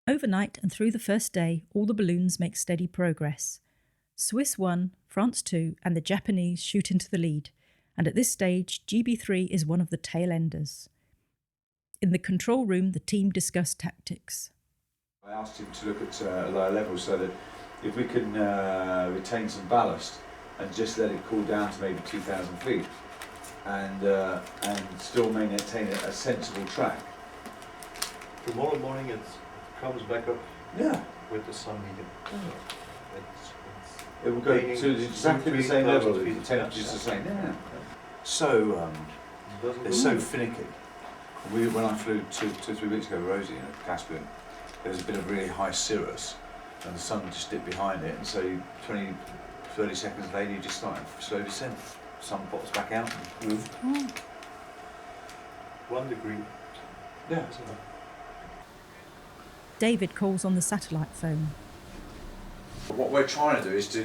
Overnight and through the first day, all the balloons make steady progress. Swiss 1, France 2 and the Japanese shoot into the lead, and at this stage GB3 is one of the tail enders. In the control room, the team discussed tactics. I asked him to look at a lower level so that if we can retain some ballast and just let it cool down to maybe 2,000 feet and still maintain a sensible track. Tomorrow morning it comes back up. Yeah. With the sun heating. Oh. It will go to exactly the same level. The temperature's the same. Yeah. So it's so finicky. When I flew two or 3 weeks ago with Rosie in a Caspian, there was a bit of really high cirrus, and the sun just dipped behind it, and so 20, 30 seconds later you just start a slow descent. Sun pops back out and move. 1 degree. Yeah. David calls on the satellite phone. What we're trying to do is to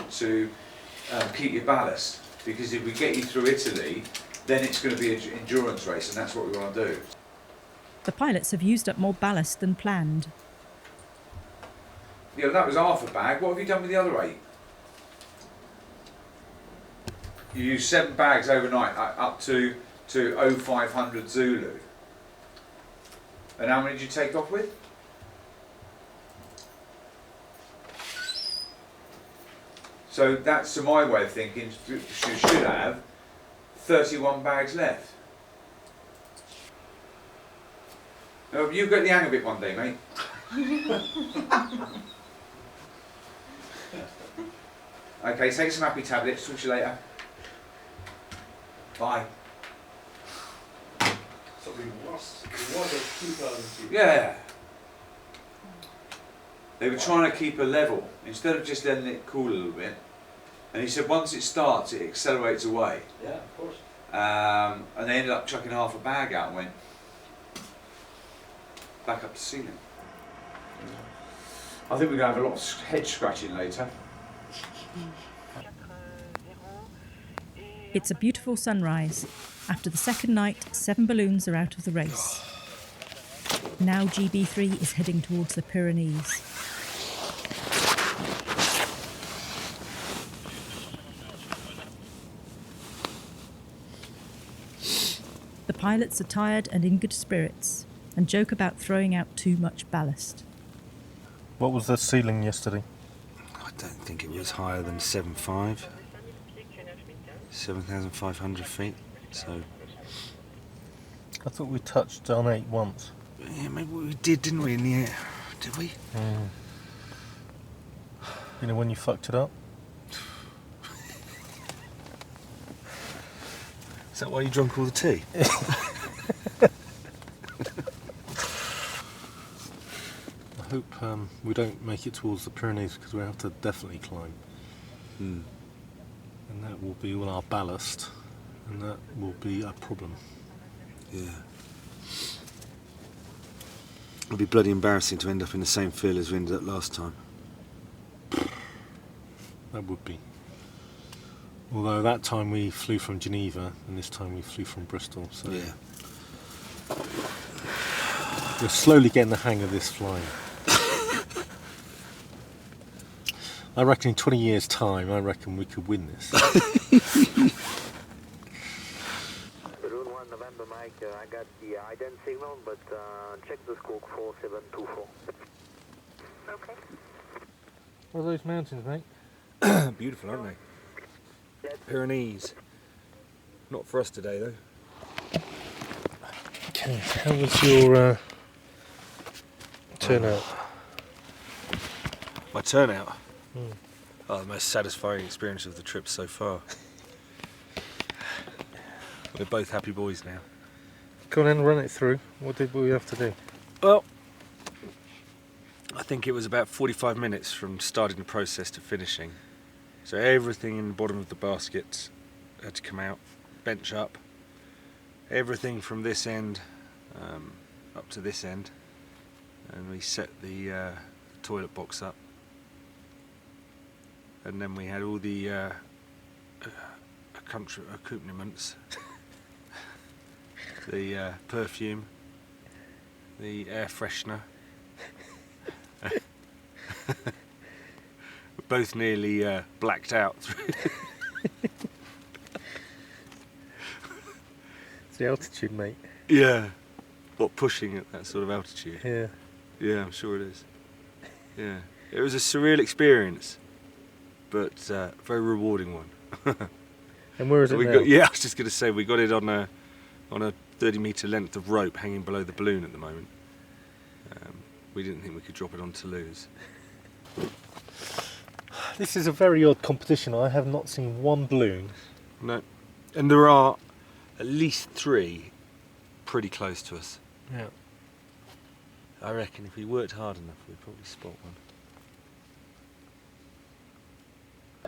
keep your ballast, because if we get you through Italy, then it's going to be an endurance race, and that's what we want to do. The pilots have used up more ballast than planned. Yeah, that was half a bag. What have you done with the other 8? You used 7 bags overnight up to 0500 Zulu. And how many did you take off with? So that's, to my way of thinking, you should have 31 bags left. No, you get the hang of it one day, mate. Okay, take some happy tablets. Talk to you later. Bye. So we was at 2,000 feet. Yeah. They were trying to keep a level instead of just letting it cool a little bit. And he said once it starts, it accelerates away. Yeah, of course. And they ended up chucking half a bag out and went back up to ceiling. I think we're going to have a lot of head scratching later. It's a beautiful sunrise. After the second night, 7 balloons are out of the race. Now GB3 is heading towards the Pyrenees. The pilots are tired and in good spirits, and joke about throwing out too much ballast. What was the ceiling yesterday? I don't think it was higher than 7,500 feet, so... I thought we touched on 8 once. Yeah, maybe we did, didn't we, in the air? Did we? Mm. You know when you fucked it up? Is that why you drank all the tea? I hope we don't make it towards the Pyrenees, because we have to definitely climb. Mm. And that will be all our ballast, and that will be a problem. Yeah. It'll be bloody embarrassing to end up in the same field as we ended up last time. That would be. Although that time we flew from Geneva, and this time we flew from Bristol, so... Yeah. We're slowly getting the hang of this flying. I reckon in 20 years' time, I reckon we could win this. Balloon 1 November, Mike, I got the ident signal, but check the squawk 4724. Okay. What are those mountains, mate? Beautiful, aren't they? Pyrenees. Not for us today, though. Okay, how was your turnout? My turnout? Oh, the most satisfying experience of the trip so far. We're both happy boys now. Go on then, run it through. What did we have to do? Well, I think it was about 45 minutes from starting the process to finishing. So everything in the bottom of the basket had to come out, bench up. Everything from this end up to this end. And we set the toilet box up. And then we had all the accoutrements, the perfume, the air freshener, We're both nearly blacked out through. It's the altitude, mate. Yeah. What, pushing at that sort of altitude? Yeah. Yeah, I'm sure it is. Yeah. It was a surreal experience, but very rewarding one. And where is it now? I was just going to say, we got it on a 30-metre length of rope hanging below the balloon at the moment. We didn't think we could drop it on Toulouse. This is a very odd competition. I have not seen one balloon. No. And there are at least 3 pretty close to us. Yeah. I reckon if we worked hard enough, we'd probably spot one.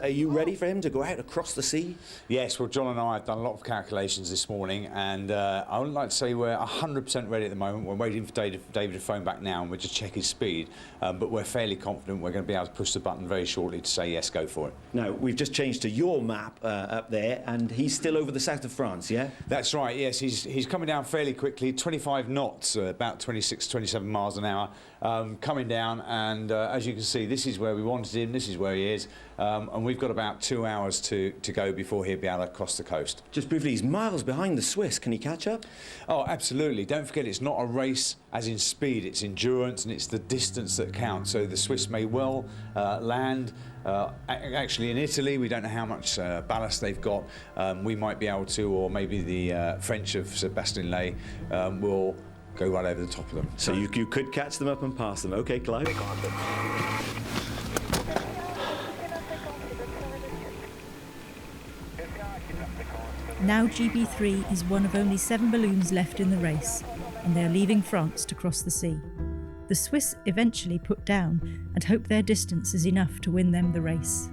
Are you ready for him to go out across the sea? Yes, well, John and I have done a lot of calculations this morning, and I wouldn't like to say we're 100% ready at the moment. We're waiting for David to phone back now, and we'll just check his speed. But we're fairly confident we're going to be able to push the button very shortly to say, yes, go for it. No, we've just changed to your map up there, and he's still over the south of France, yeah? That's right, yes. He's coming down fairly quickly, 25 knots, about 26, 27 miles an hour, coming down, and as you can see, this is where we wanted him, this is where he is, and we've got about 2 hours to go before he'll be able to cross the coast. Just briefly, he's miles behind the Swiss. Can he catch up? Oh, absolutely. Don't forget, it's not a race as in speed, it's endurance and it's the distance that counts. So the Swiss may well land. Actually, in Italy, we don't know how much ballast they've got. We might be able to, or maybe the French of Sebastien Lay will go right over the top of them. So you could catch them up and pass them. OK, Clive? Now GB3 is one of only 7 balloons left in the race, and they are leaving France to cross the sea. The Swiss eventually put down and hope their distance is enough to win them the race.